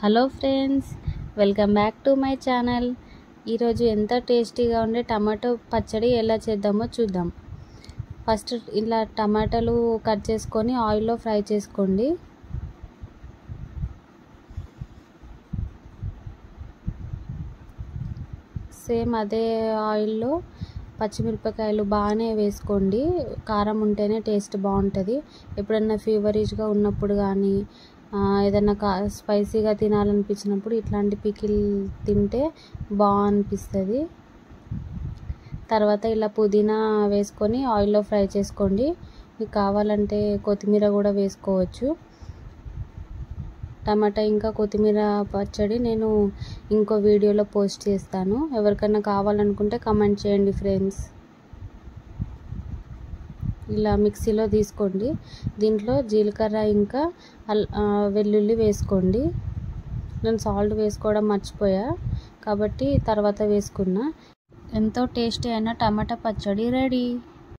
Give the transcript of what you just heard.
Hello friends, welcome back to my channel. ఈరోజు ఎంత టేస్టీగా ఉండే టమాటో పచ్చడి ఎలా చేద్దామో చూద్దాం. ఫస్ట్ ఇలా టమాటాలు కట్ చేసుకొని ఆయిల్లో ఫ్రై చేసుకోండి. సేమ్ అదే ఆయిల్లో పచ్చిమిరపకాయలు బాగానే వేసుకోండి. కారం ఉంటేనే టేస్ట్ బాగుంటుంది. ఎప్పుడన్నా ఫీవరిష్గా ఉన్నప్పుడు కానీ ఏదన్నా స్పైసీగా తినాలనిపించినప్పుడు ఇట్లాంటి పికిల్ తింటే బాగనిపిస్తుంది. తర్వాత ఇలా పుదీనా వేసుకొని ఆయిల్లో ఫ్రై చేసుకోండి. మీకు కావాలంటే కొత్తిమీర కూడా వేసుకోవచ్చు. టమాటా ఇంకా కొత్తిమీర పచ్చడి నేను ఇంకో వీడియోలో పోస్ట్ చేస్తాను. ఎవరికైనా కావాలనుకుంటే కమెంట్ చేయండి ఫ్రెండ్స్. ఇలా మిక్సీలో తీసుకోండి. దీంట్లో జీలకర్ర ఇంకా వెల్లుల్లి వేసుకోండి. నేను సాల్ట్ వేసుకోవడం మర్చిపోయా కాబట్టి తర్వాత వేసుకున్నా. ఎంతో టేస్టీ అయిన టమాటా పచ్చడి రెడీ.